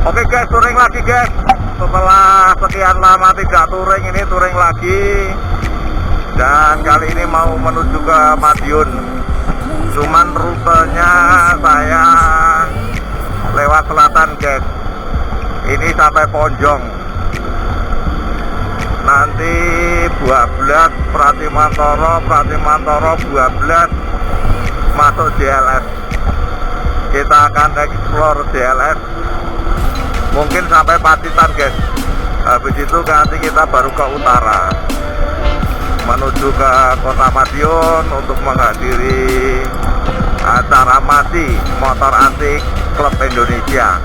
Oke guys, touring lagi guys. Setelah sekian lama tidak touring, ini touring lagi. Dan kali ini mau menuju ke Madiun. Cuman rutenya saya lewat selatan guys. Ini sampai Ponjong. Nanti 12 Pratimantoro 12 masuk JLS. Kita akan explore JLS. Mungkin sampai Pacitan guys. Habis itu nanti kita baru ke utara, menuju ke kota Madiun untuk menghadiri acara MASI, Motor Antik Klub Indonesia.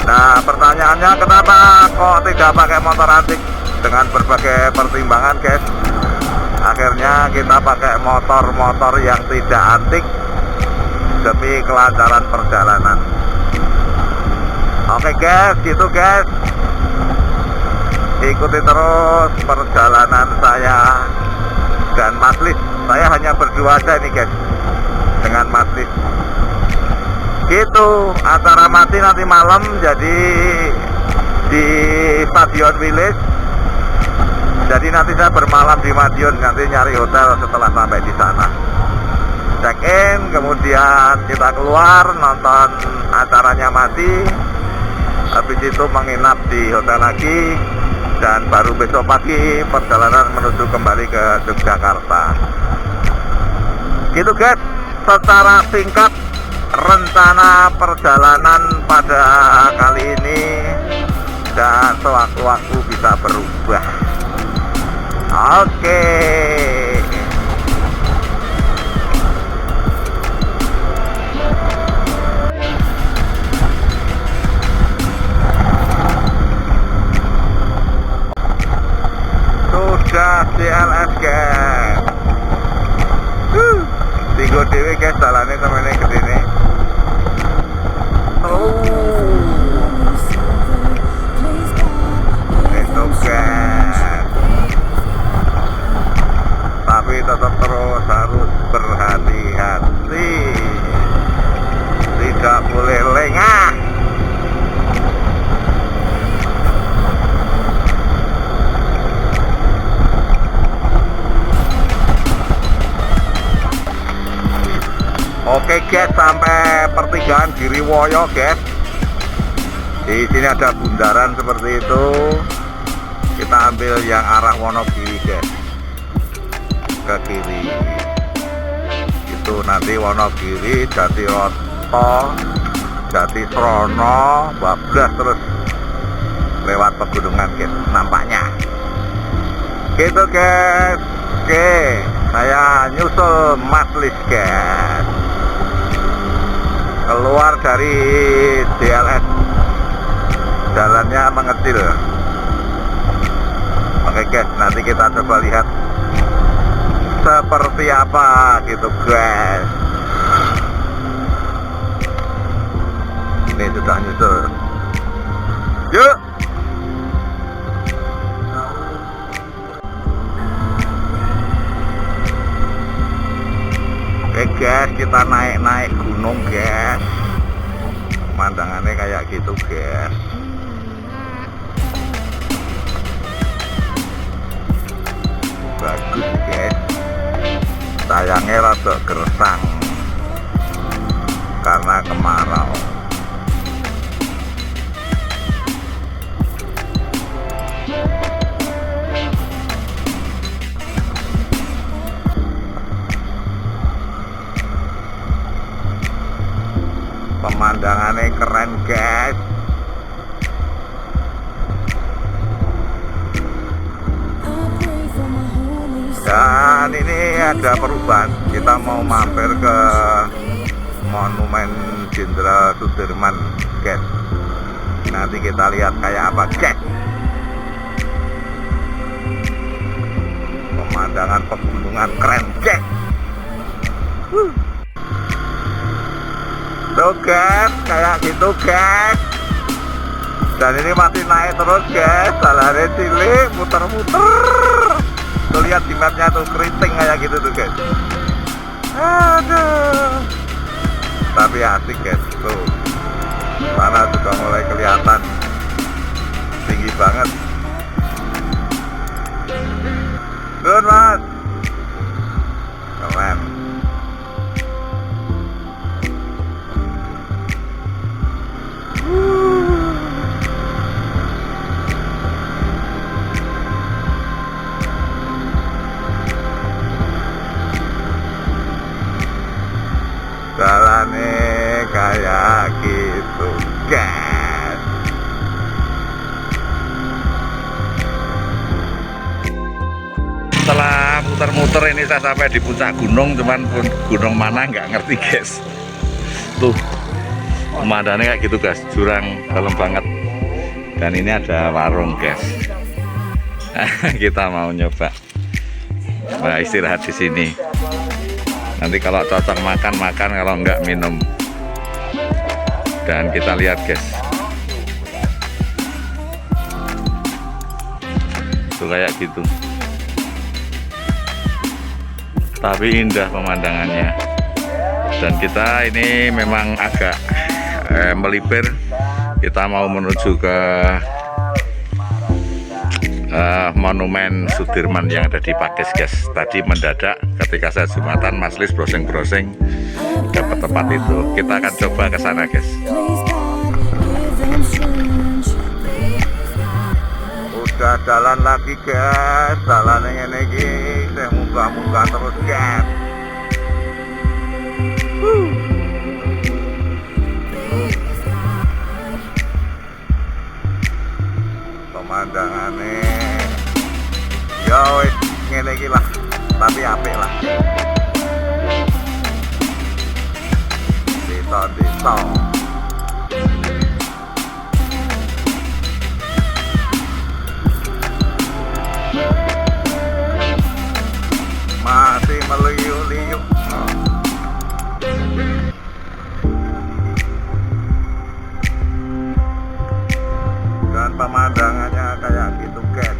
Nah, pertanyaannya kenapa kok tidak pakai motor antik? Dengan berbagai pertimbangan guys, akhirnya kita pakai motor-motor yang tidak antik demi kelancaran perjalanan. Oke guys, gitu guys. Ikuti terus perjalanan saya dan Mas Lis. Saya hanya berdua aja ini guys dengan Mas Lis. Gitu, acara mati nanti malam, jadi di Stadion Village. Jadi nanti saya bermalam di Madiun, nanti nyari hotel setelah sampai di sana. Check in, kemudian kita keluar nonton acaranya mati. Habis itu menginap di hotel lagi, dan baru besok pagi perjalanan menuju kembali ke Yogyakarta. Gitu guys, secara singkat rencana perjalanan pada kali ini, dan sewaktu-waktu bisa berubah. Oke. Sudah CLS guys. Tigo dewe guys, jalannya temennya ke sini. Itu guys. Tapi tetap terus harus berhati-hati, tidak boleh lengah. Oke guys, sampai pertigaan Giriwoyo guys. Di sini ada bundaran seperti itu. Kita ambil yang arah Wonogiri guys, ke kiri. Itu nanti Wonogiri, Jatiroto, Jatisrono, bablas terus lewat pegunungan guys nampaknya. Gitu guys. Oke, saya nyusul Mas Lis guys. Keluar dari JLS, jalannya mengecil. Oke guys, nanti kita coba lihat seperti apa gitu guys. Ini sudah nyusul. Yuk. Oke guys, kita naik gunung guys. Pemandangannya kayak gitu guys. Bagus guys. Sayangnya rada gersang karena kemarau. Pemandangannya keren guys. Dan ini ada perubahan, kita mau mampir ke Monumen Jenderal Sudirman guys. Nanti kita lihat kayak apa guys. Pemandangan pegunungan keren guys. Tuh guys, kayak gitu guys. Dan ini masih naik terus guys. Jalannya cilik, muter-muter. Tuh lihat di mapnya tuh, keriting kayak gitu tuh guys. Aduh. Tapi asik guys tuh. Sana sudah mulai kelihatan tinggi banget. Turun mas, keren. Jalannya kayak gitu guys. Setelah muter-muter ini saya sampai di puncak gunung, cuman gunung mana nggak ngerti guys. Tuh pemandangannya kayak gitu guys, jurang dalam banget. Dan ini ada warung guys. Kita mau nyoba istirahat di sini. Nanti kalau cocok makan, kalau enggak minum. Dan kita lihat guys, tuh kayak gitu, tapi indah pemandangannya. Dan kita ini memang agak melipir, kita mau menuju ke Monumen Sudirman yang ada di Pakis guys. Tadi mendadak ketika saya Jumatan, Mas Lis browsing-browsing dapat tempat itu. Kita akan coba ke sana guys. Udah jalan lagi guys, jalannya ini saya munggah-munggah terus guys. Pemandangannya ya wis ngene iki lah, tapi apik lah. Desa-desa masih meliuk-liuk. Dan pemandangannya kayak gitu guys.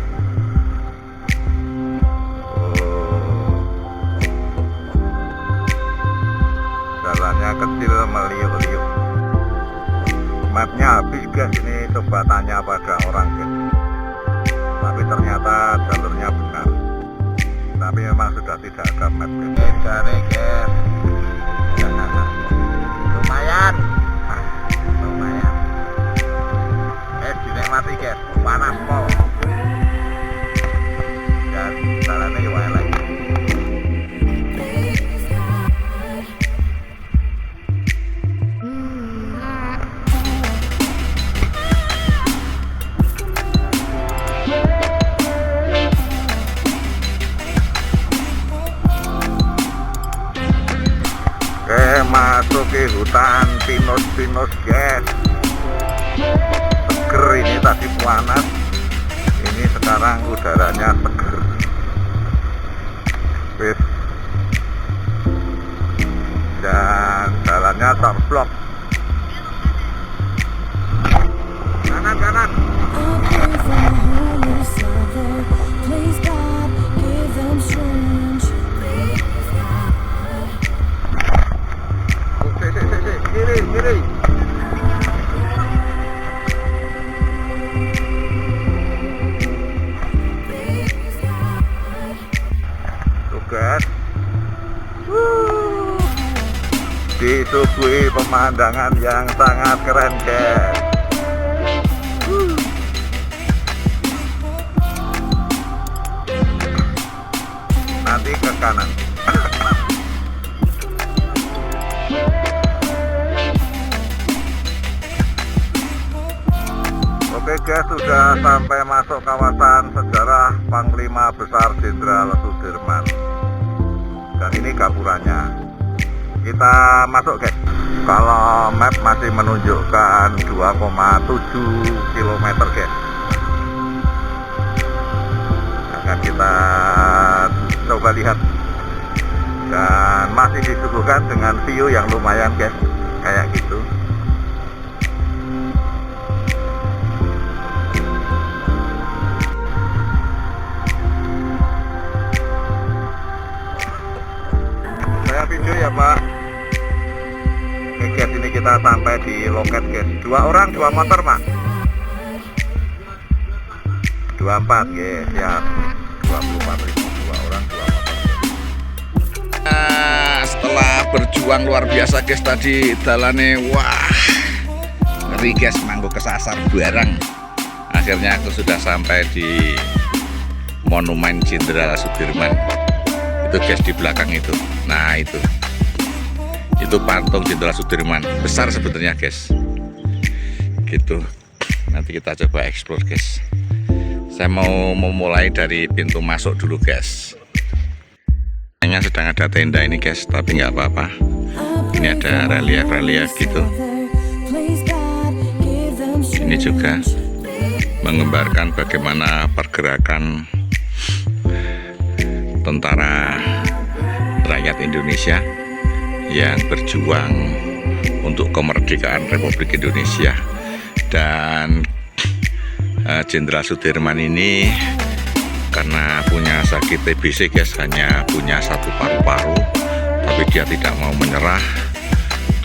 Jalannya kecil meliuk-liuk. Mapnya habis guys, ini coba tanya pada orang guys. Tapi ternyata jalurnya benar. Tapi memang sudah tidak ada map guys. Jadi guys, lumayan. Lumayan. Dinikmati guys, panas kok. Dan jalannya gimana lagi? Masuk ke hutan pinus-pinus guys. Seger ini, tadi panas, ini sekarang udaranya seger. Wis. Dan jalannya terblok. Kanan. Kiri. Tuh guys, disuguhi pemandangan yang sangat keren guys. Nanti ke kanan. Oke guys, sudah sampai masuk kawasan sejarah Panglima Besar Jenderal Sudirman. Dan ini gapurannya. Kita masuk guys. Kalau map masih menunjukkan 2,7 km guys. Akan kita coba lihat. Dan masih disuguhkan dengan view yang lumayan guys, kayak gitu. Saya video ya Pak. Oke guys, ini kita kita sampai di loket guys. 2 orang 2 motor Pak. 24 guys ya. 24.000 2 orang 2 motor. Setelah berjuang luar biasa guys tadi dalane, wah ngeri guys, manggo kesasar barang. Akhirnya aku sudah sampai di Monumen Jenderal Sudirman. Itu guys di belakang itu. Nah itu patung Jenderal Sudirman, besar sebenarnya guys. Gitu. Nanti kita coba explore guys. Saya mau memulai dari pintu masuk dulu guys. Hanya sedang ada tenda ini guys, tapi nggak apa-apa. Ini ada relief gitu. Ini juga menggambarkan bagaimana pergerakan tentara rakyat Indonesia yang berjuang untuk kemerdekaan Republik Indonesia. Dan Jenderal Sudirman ini karena punya sakit TBC guys, hanya punya 1 paru-paru, tapi dia tidak mau menyerah,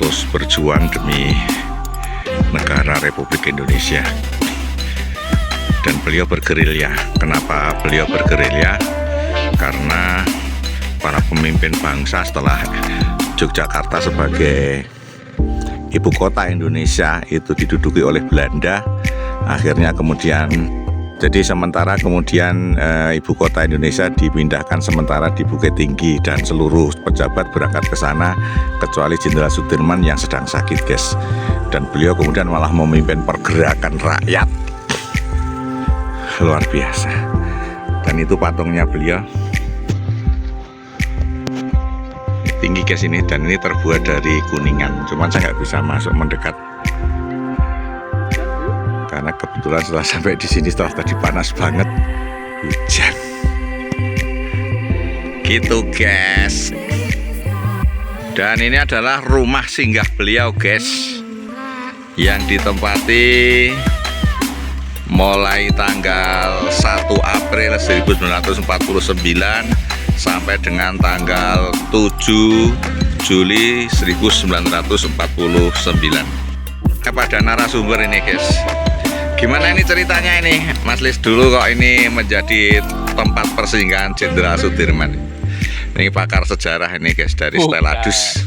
terus berjuang demi negara Republik Indonesia. Dan beliau bergerilya. Kenapa beliau bergerilya? Karena para pemimpin bangsa setelah Yogyakarta sebagai ibu kota Indonesia itu diduduki oleh Belanda, akhirnya kemudian jadi sementara kemudian ibu kota Indonesia dipindahkan sementara di Bukit Tinggi, dan seluruh pejabat berangkat ke sana kecuali Jenderal Sudirman yang sedang sakit guys. Dan beliau kemudian malah memimpin pergerakan rakyat luar biasa. Dan itu patungnya beliau tinggi guys ini, dan ini terbuat dari kuningan. Cuman saya nggak bisa masuk mendekat karena kebetulan setelah sampai di sini setelah tadi panas banget, hujan. Gitu guys. Dan ini adalah rumah singgah beliau guys, yang ditempati mulai tanggal 1 April 1949 sampai dengan tanggal 7 Juli 1949. Pada narasumber ini guys, gimana ini ceritanya ini Mas Lis dulu kok ini menjadi tempat persinggahan Jenderal Sudirman? Ini pakar sejarah ini guys dari Steladus.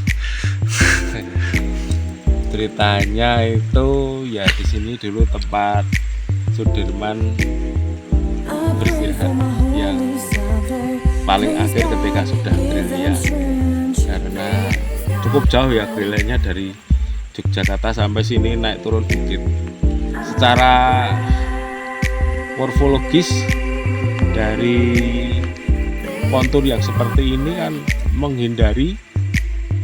Ceritanya itu ya di sini dulu tempat Sudirman beristirahat yang paling akhir ketika sudah gerilya, karena cukup jauh ya gerilyanya dari Yogyakarta sampai sini, naik turun bukit. Secara morfologis dari kontur yang seperti ini kan menghindari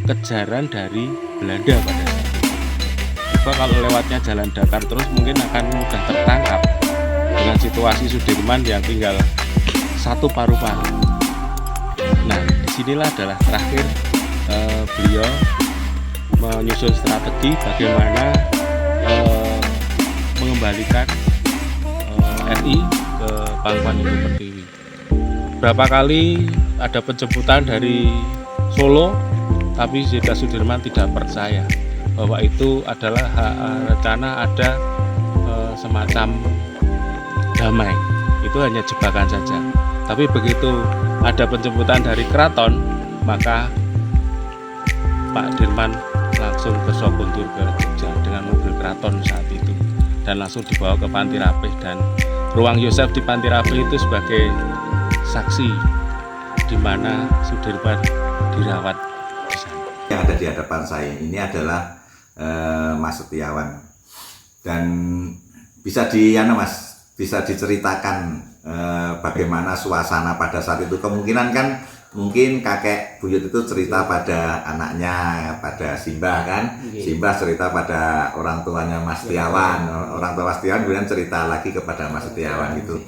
kejaran dari Belanda pada saat itu. Coba kalau lewatnya jalan datar terus mungkin akan mudah tertangkap dengan situasi Sudirman yang tinggal 1 paru-paru. Nah, disinilah adalah terakhir beliau menyusun strategi bagaimana mengembalikan RI ke Pangkuan Ibu Pertiwi. Berapa kali ada penjemputan dari Solo, tapi Jenderal Sudirman tidak percaya bahwa itu adalah rencana ada semacam damai. Itu hanya jebakan saja. Tapi begitu ada penjemputan dari keraton, maka Pak Dirman langsung ke Sokuntur ke Jogja dengan mobil keraton saat itu, dan langsung dibawa ke Panti Rapih, dan ruang Yosef di Panti Rapih itu sebagai saksi di mana Sudirman dirawat di sana. Yang ada di hadapan saya ini adalah Mas Setiawan, dan bisa bisa diceritakan bagaimana suasana pada saat itu. Kemungkinan kan mungkin kakek buyut itu cerita pada anaknya, pada Simbah kan, Simbah cerita pada orang tuanya Mas Setiawan, orang tua Mas Setiawan kemudian cerita lagi kepada Mas Setiawan gitu.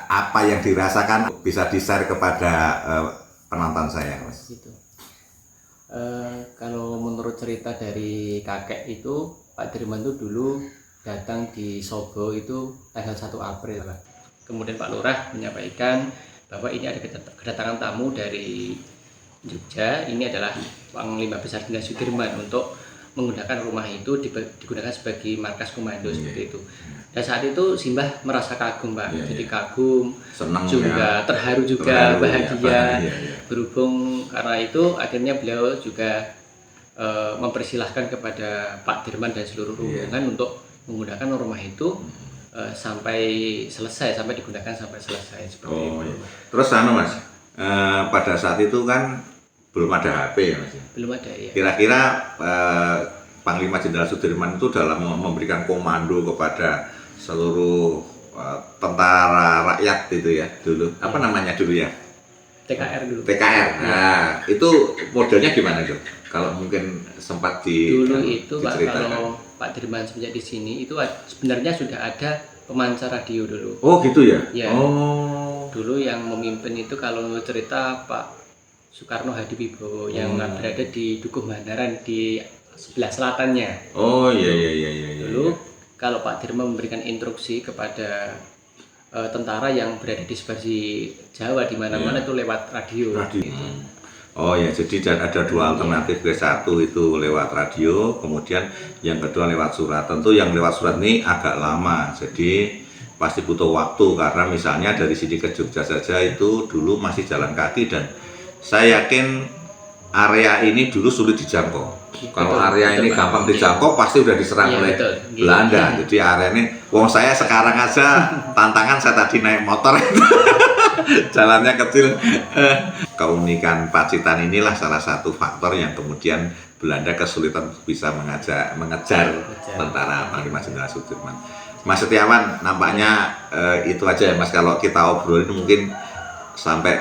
Apa yang dirasakan bisa di-share kepada penonton saya, Mas? Gitu. Kalau menurut cerita dari kakek itu, Pak Dirman itu dulu datang di Sobo itu tanggal 1 April, Pak. Kemudian Pak Lurah menyampaikan bahwa ini ada kedatangan tamu dari Jogja. Ini adalah Panglima Besar Jenderal Sudirman untuk menggunakan rumah itu digunakan sebagai markas komando seperti itu. Dan saat itu Simbah merasa kagum Pak, jadi kagum, Senang juga ya. terharu juga, bahagia. Bahagia. Berhubung karena itu akhirnya beliau juga mempersilahkan kepada Pak Dirman dan seluruh rombongan untuk menggunakan rumah itu sampai selesai, sampai digunakan sampai selesai seperti itu. Iya. Terus Mas, pada saat itu kan belum ada HP ya Mas? Belum ada ya. Kira-kira Panglima Jenderal Sudirman itu dalam memberikan komando kepada seluruh tentara rakyat itu ya dulu, apa namanya dulu ya? TKR dulu. TKR. Nah, itu modelnya gimana tuh? Kalau mungkin sempat dulu itu Pak, diceritakan. kalau Pak Dirman semenjak di sini itu sebenarnya sudah ada pemancar radio dulu. Oh gitu ya? Ya. Oh. Dulu yang memimpin itu kalau menurut cerita Pak Soekarno Hadiwibowo yang berada di Dukuh Bandaran di sebelah selatannya. Oh iya. Dulu kalau Pak Dirman memberikan instruksi kepada tentara yang berada di sebelah Jawa di mana-mana itu lewat radio. Oh ya, jadi ada dua alternatif, guys. Satu itu lewat radio, kemudian yang kedua lewat surat. Tentu yang lewat surat ini agak lama, jadi pasti butuh waktu karena misalnya dari sini ke Jogja saja itu dulu masih jalan kaki dan saya yakin area ini dulu sulit dijangkau. Kalau area ini gampang dijangkau pasti udah diserang oleh Belanda. Jadi area ini, wong saya sekarang aja tantangan saya tadi naik motor jalannya kecil. Keunikan Pacitan inilah salah satu faktor yang kemudian Belanda kesulitan bisa mengejar tentara Panglima Jenderal Sudirman. Mas Setiawan, nampaknya itu aja ya Mas, kalau kita obrolin mungkin sampai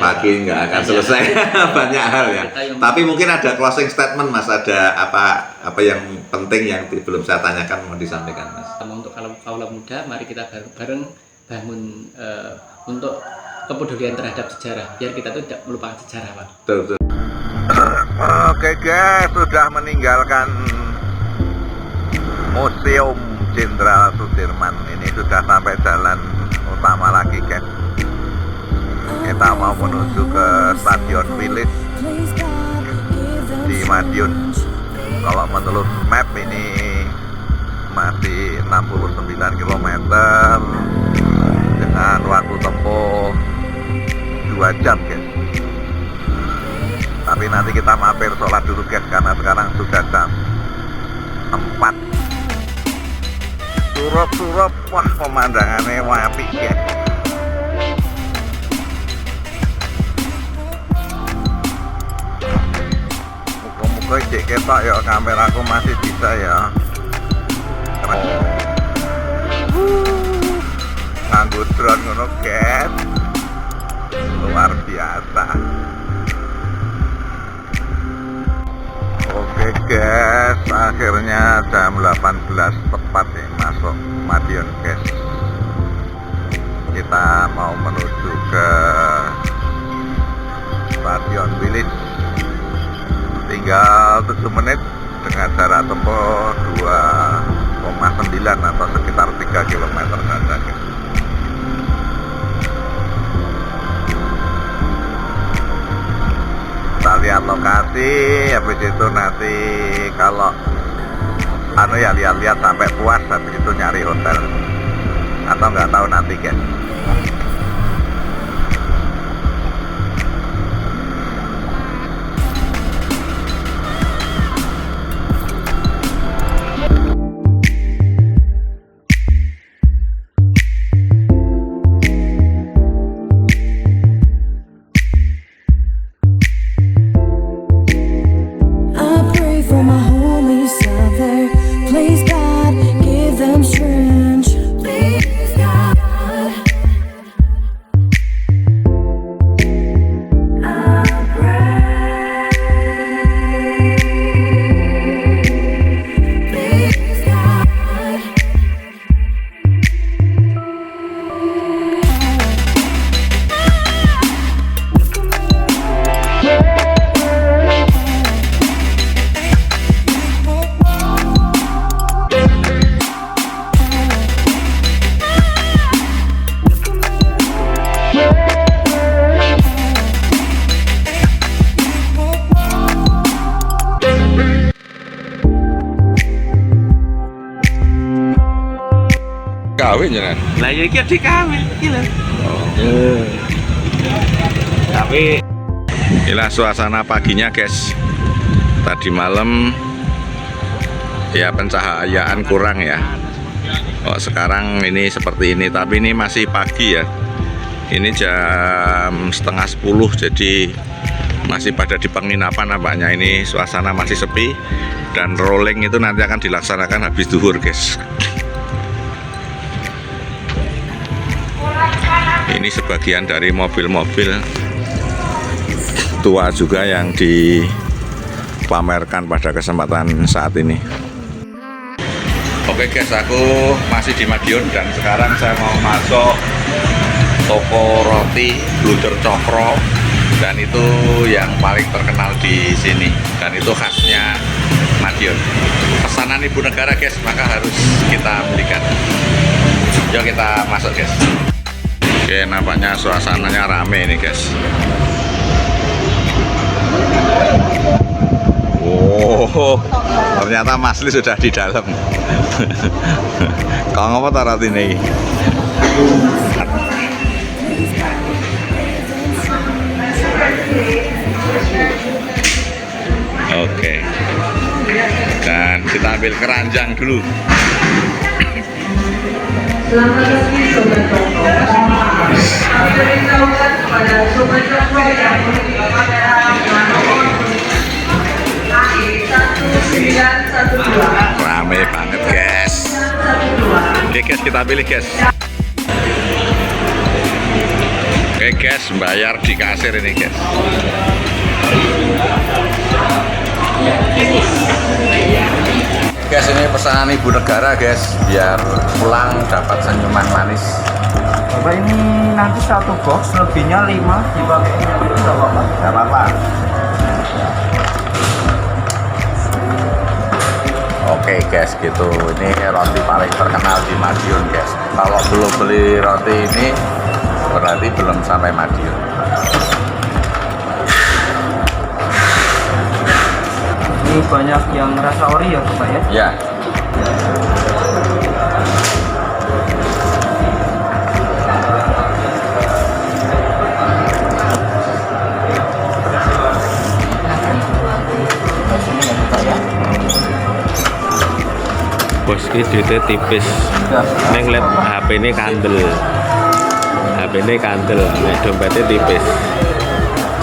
pagi nggak akan selesai banyak hal ya. Tapi mungkin ada closing statement Mas, ada apa yang penting yang belum saya tanyakan mau disampaikan Mas. Untuk kaula muda, mari kita bareng bangun untuk kepedulian terhadap sejarah, biar kita tuh tidak melupakan sejarah Pak. Betul. Oke guys, sudah meninggalkan Museum Jenderal Sudirman. Ini sudah sampai jalan utama lagi guys. Kita mau menuju ke Stadion Village di Madiun. Kalau menurut map ini masih 69 km dengan waktu tempuh 2 jam guys. Tapi nanti kita mampir sholat dulu guys, karena sekarang sudah jam 4. Surup-surup, wah pemandangannya apik guys. Muka-muka cek ketok ya, kameraku masih bisa ya. Nganggo drone ngono guys, luar biasa. Oke guys, akhirnya jam 18 tepat nih masuk Madiun guys. Kita mau menuju ke Stadion Village. Tinggal 7 menit dengan jarak tempuh 2,9 atau sekitar 3 km saja guys. Kita lihat lokasi, habis itu nanti kalau ya lihat-lihat sampai puas, habis itu nyari hotel atau nggak tahu nanti guys. Please God, give them strength. Please God. kawin jangan. Lah ya iki adik kawin iki lho. Tapi Inilah suasana paginya guys. Tadi malam ya pencahayaan kurang ya. Oh, sekarang ini seperti ini, tapi ini masih pagi ya. Ini jam 9:30, jadi masih pada di penginapan nampaknya. Ini suasana masih sepi dan rolling itu nanti akan dilaksanakan habis zuhur guys. Ini sebagian dari mobil-mobil tua juga yang dipamerkan pada kesempatan saat ini. Oke guys, aku masih di Madiun dan sekarang saya mau masuk toko roti Bluder Cokro, dan itu yang paling terkenal di sini dan itu khasnya Madiun. Pesanan ibu negara guys, maka harus kita belikan. Yuk kita masuk guys. Oke, nampaknya suasananya rame ini guys. Oh, ternyata Mas Li sudah di dalam. Kau ngapa tarat ini? Oke. Dan kita ambil keranjang dulu. Selamat pagi Sobat Cokro. Beritahukan kepada Sobat Cokro yang memiliki kamera nomor AI 1912. Rame banget guys. Oke guys, kita pilih guys. Oke guys, bayar di kasir ini guys. Guys, ini pesanan ibu negara guys, biar pulang dapat senyuman manis. Bapak ini nanti satu box, lebihnya 5 dipakai itu nggak apa-apa. Nggak apa-apa. Oke guys, gitu. Ini roti paling terkenal di Madiun guys. Kalau belum beli roti ini, berarti belum sampai Madiun. Ini banyak yang rasa ori ya Bapak ya? Ya. bos ki duitnya tipis. Neng liat HP ini kandel. HP ini kandel, nek dompetnya tipis.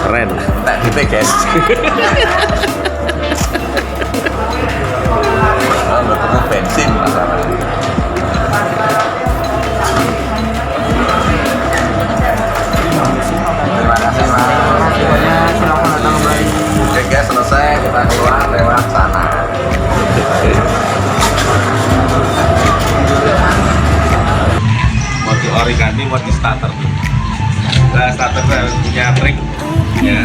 Keren. Tak gitu guys. Oh, nggak perlu bensin masalah. Terima kasih mas. Banyak, silakan datang kembali. Oke guys, selesai, kita keluar lewat sana. Mau di ori ganti, mau di starter. Nah, starter punya trik ya.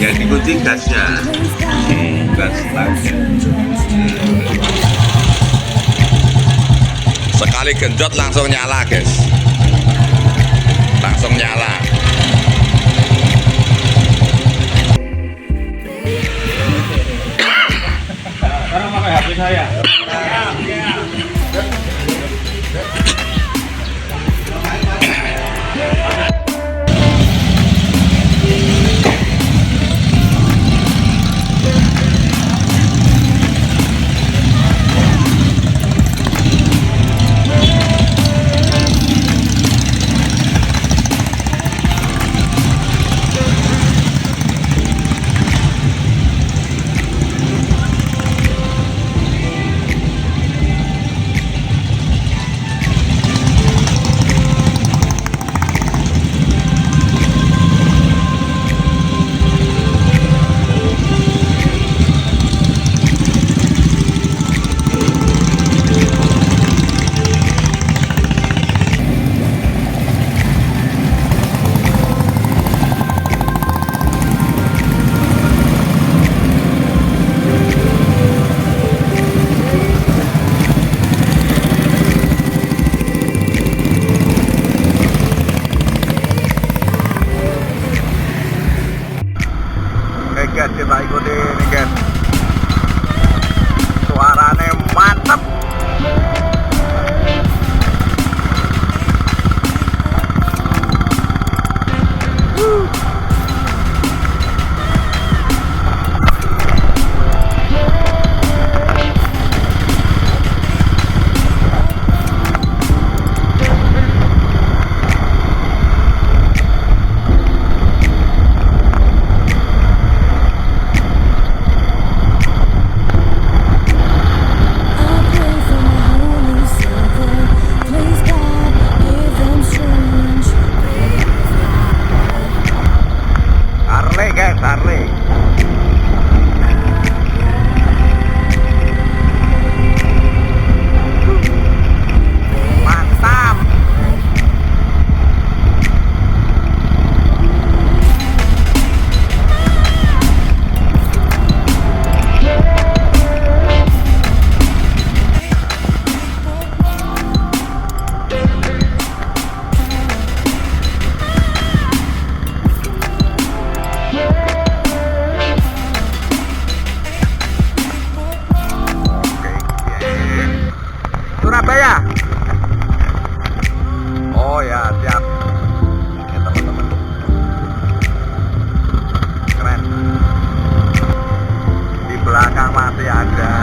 Yang dikunci gasnya. Gas starter. Sekali genjot langsung nyala guys. Langsung nyala. Sekarang pakai HP saya. Mbak ya? Oh ya, siap. Ini teman-teman. Keren. Di belakang masih ada.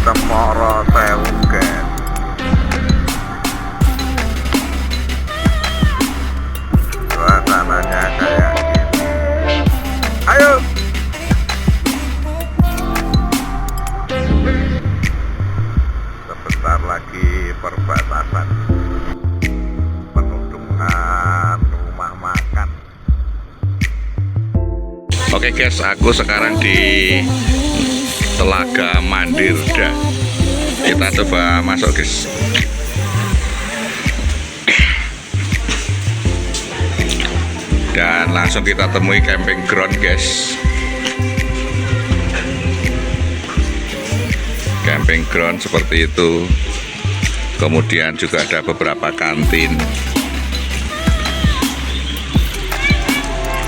Cemoro Sewu, guys. Suasananya kayak gini. Ayo. Sebentar lagi perbatasan penuh dengan rumah makan. Oke guys, aku sekarang di Telaga Mandirda. Kita coba masuk guys. Dan langsung kita temui camping ground guys. Camping ground seperti itu. Kemudian juga ada beberapa kantin.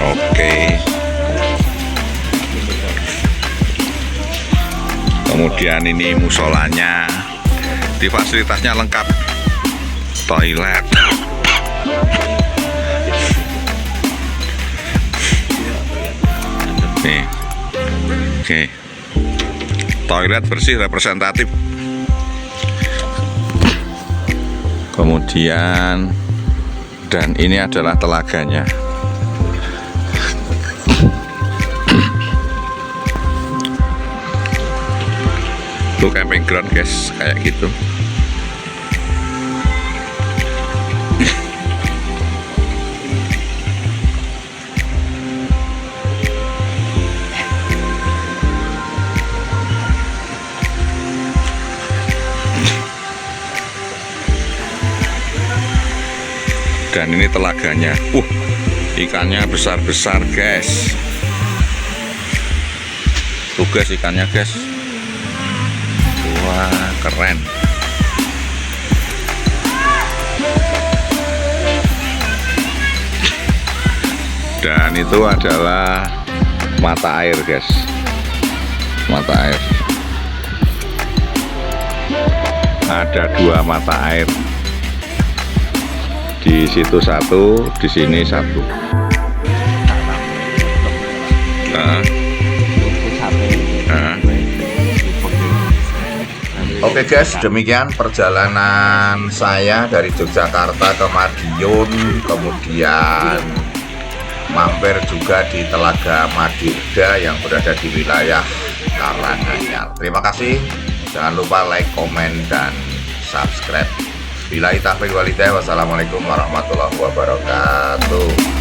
Oke. Kemudian ini musolanya, di fasilitasnya lengkap, toilet, nih, oke, toilet bersih representatif. Kemudian, dan ini adalah telaganya. Tuh camping ground guys, kayak gitu. Dan ini telaganya. Ikannya besar-besar guys. Tuh guys ikannya guys. Wah, keren. Dan itu adalah mata air, guys. Mata air. Ada 2 mata air. Di situ 1, di sini 1. Oke guys, demikian perjalanan saya dari Yogyakarta ke Madiun, kemudian mampir juga di Telaga Mandirda yang berada di wilayah Karanganyar. Terima kasih, jangan lupa like, komen, dan subscribe. Billahi taufiq wal hidayah. Wassalamualaikum warahmatullahi wabarakatuh.